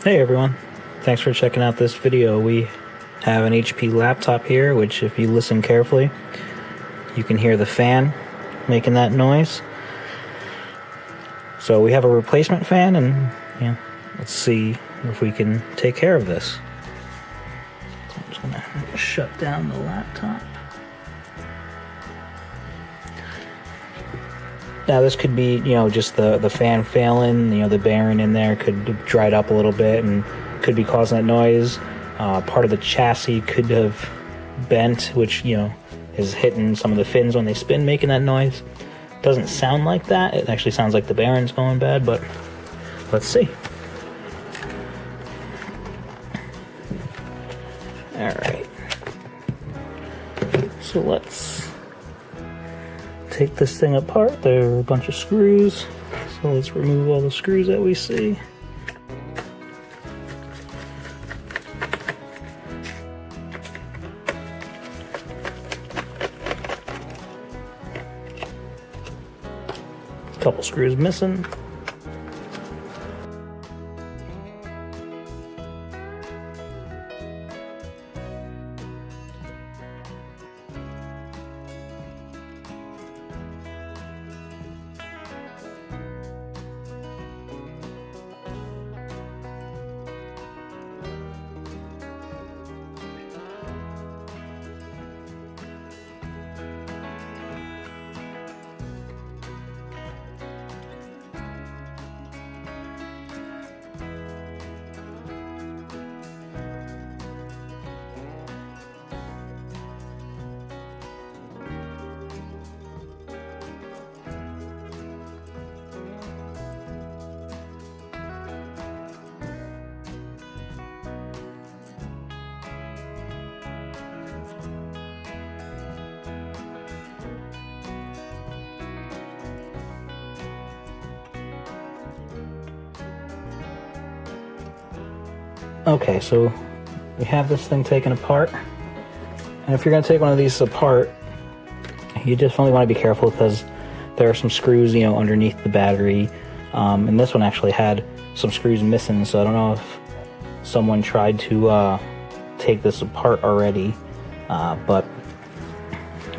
Hey everyone, thanks for checking out this video. We have an HP laptop here, which if you listen carefully, you can hear the fan making that noise. So we have a replacement fan, and let's see if we can take care of this. So I'm just gonna shut down the laptop. Now this could be, just the fan failing, the bearing in there could have dried up a little bit and could be causing that noise. Part of the chassis could have bent, which, is hitting some of the fins when they spin, making that noise. Doesn't sound like that. It actually sounds like the bearing's going bad, but let's see. Alright. So let's take this thing apart. There are a bunch of screws, so let's remove all the screws that we see. A couple screws missing. Okay, so we have this thing taken apart, and if you're going to take one of these apart, you definitely want to be careful because there are some screws, underneath the battery, and this one actually had some screws missing, so I don't know if someone tried to take this apart already, but,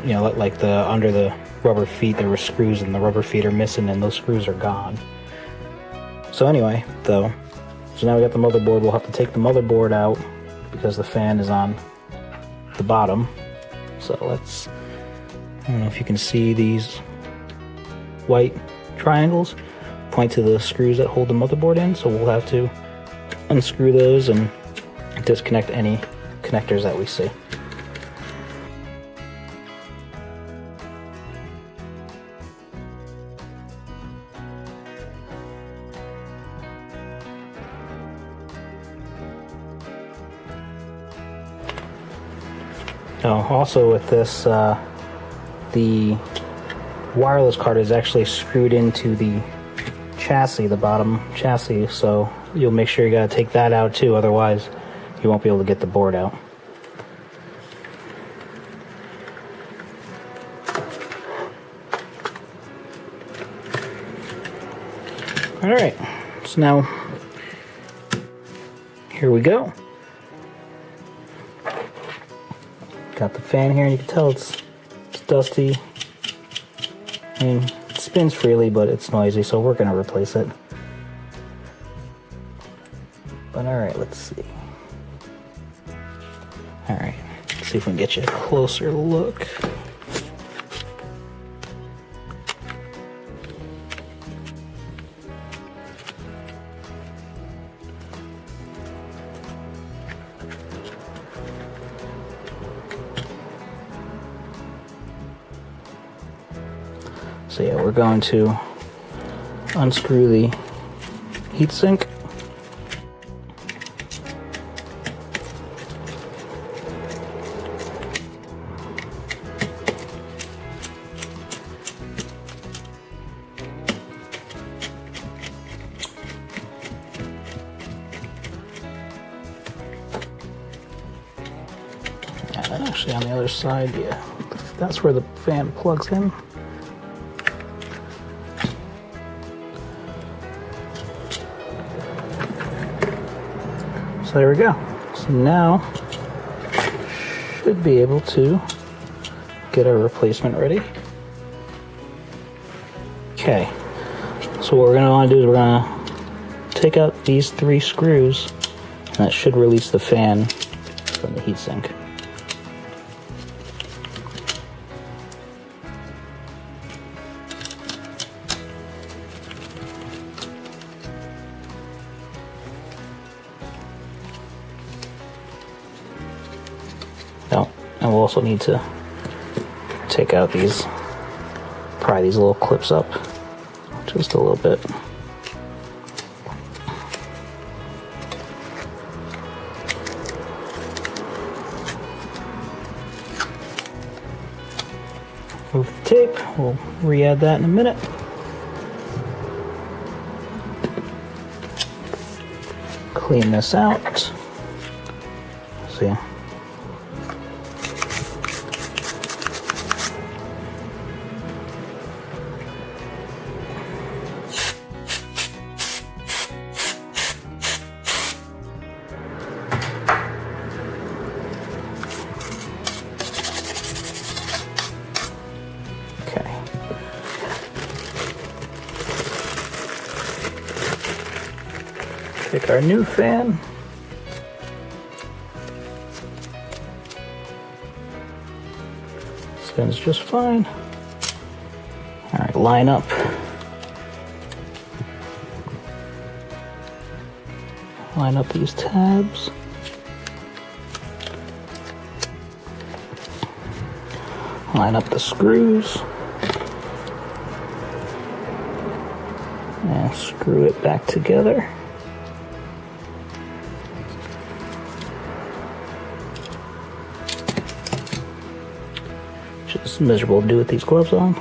like under the rubber feet, there were screws, and the rubber feet are missing, and those screws are gone. So anyway, though, so now we got the motherboard. We'll have to take the motherboard out because the fan is on the bottom. So I don't know if you can see these white triangles point to the screws that hold the motherboard in. So we'll have to unscrew those and disconnect any connectors that we see. Now, also with this, the wireless card is actually screwed into the chassis, the bottom chassis, so you'll make sure you gotta take that out too, otherwise you won't be able to get the board out. Alright, so now, here we go. Got the fan here, and you can tell it's dusty. I mean, it spins freely, but it's noisy, so we're gonna replace it. But alright, let's see. Alright, let's see if we can get you a closer look. So yeah, we're going to unscrew the heatsink. Actually, on the other side, yeah, that's where the fan plugs in. So there we go. So now should be able to get our replacement ready. Okay, so what we're going to want to do is we're going to take out these 3 screws, and that should release the fan from the heatsink. Oh, and we'll also need to take out these, pry these little clips up just a little bit. Move the tape, we'll re-add that in a minute. Clean this out. See. Take our new fan. Spins just fine. All right, line up. Line up these tabs. Line up the screws. And screw it back together. Just miserable to do with these gloves on.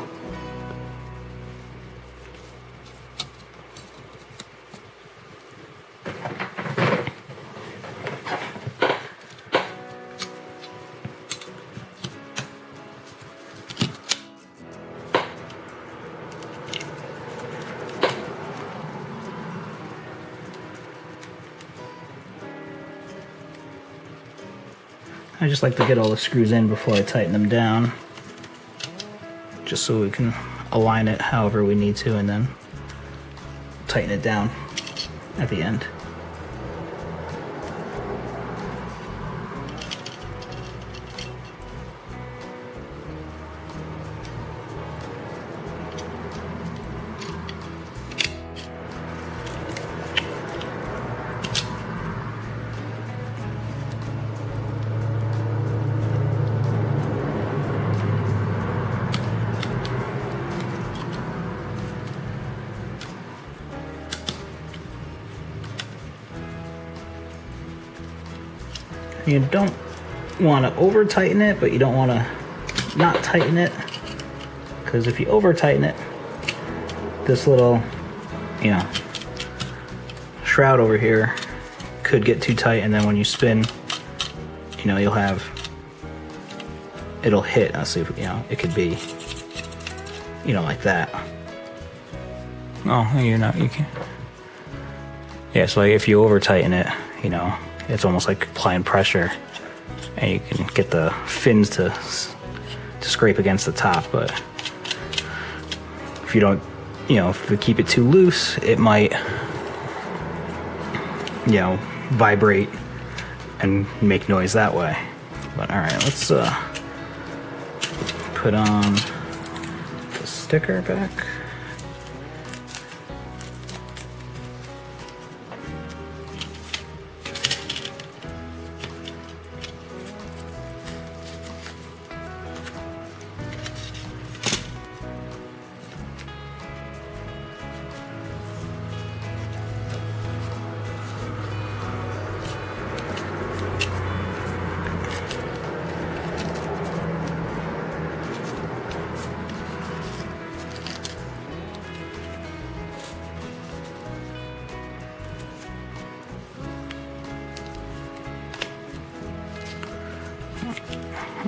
I just like to get all the screws in before I tighten them down, just so we can align it however we need to and then tighten it down at the end. You don't want to over tighten it, but you don't want to not tighten it, because if you over tighten it, this little, shroud over here could get too tight, and then when you spin, you'll have, it'll hit. I'll see if, it could be, like that. Oh, you can. Yeah, so like if you over tighten it, it's almost like applying pressure, and you can get the fins to scrape against the top. But if you don't, if you keep it too loose, it might, vibrate and make noise that way. But all right, let's put on the sticker back.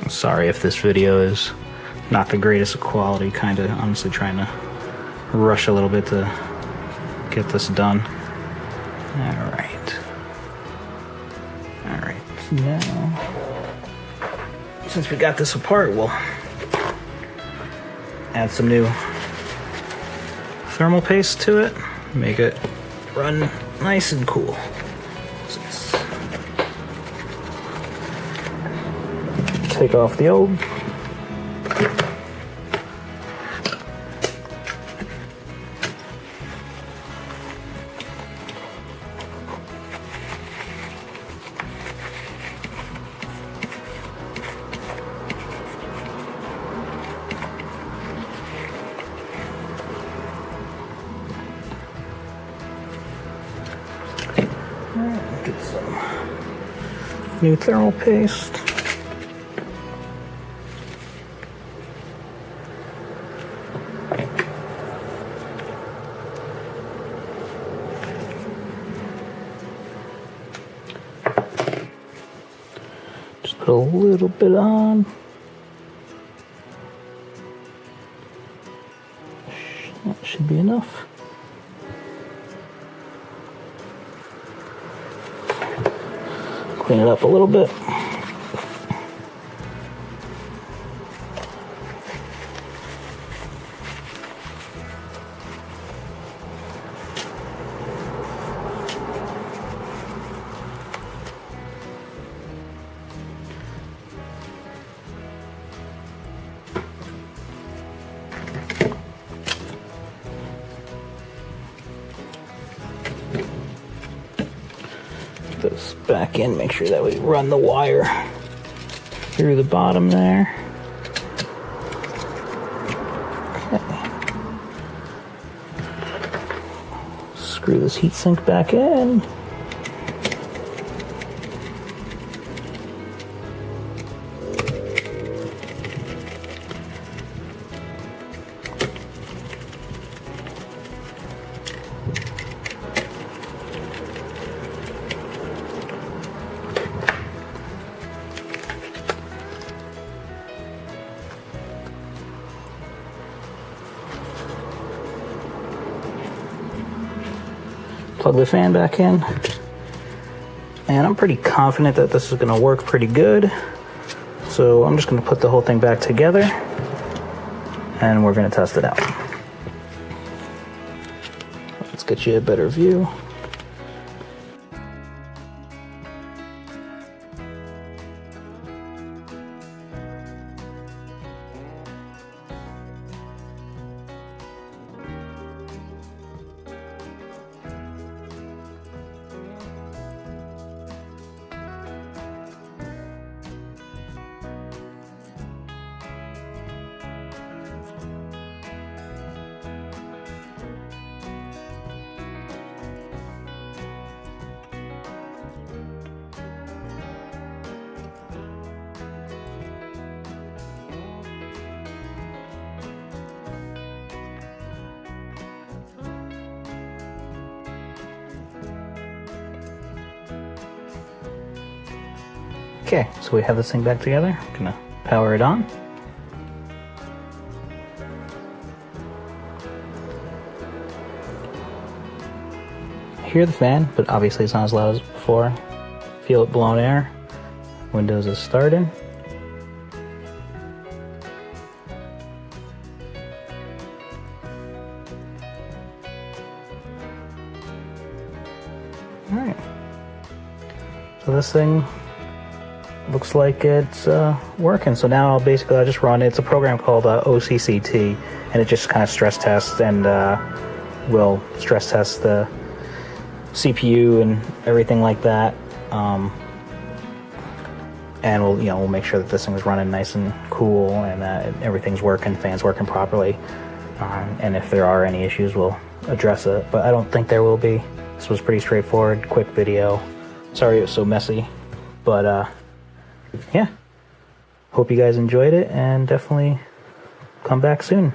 Sorry if this video is not the greatest of quality, kind of honestly trying to rush a little bit to get this done. All right. So now, since we got this apart, we'll add some new thermal paste to it, make it run nice and cool. Take off the old. Get some new thermal paste. Just put a little bit on. That should be enough. Clean it up a little bit. This back in, make sure that we run the wire through the bottom there. Okay. Screw this heatsink back in. Plug the fan back in, and I'm pretty confident that this is going to work pretty good, so I'm just going to put the whole thing back together and we're going to test it out. Let's get you a better view. Okay, so we have this thing back together. I'm gonna power it on. Hear the fan, but obviously it's not as loud as before. Feel it blowing air. Windows is starting. Alright. So this thing looks like it's working. So now basically I just run, it's a program called OCCT, and it just kind of stress tests and will stress test the CPU and everything like that. And we'll make sure that this thing is running nice and cool and that everything's working, fans working properly. And if there are any issues, we'll address it. But I don't think there will be. This was pretty straightforward, quick video. Sorry it was so messy, but yeah. Hope you guys enjoyed it, and definitely come back soon.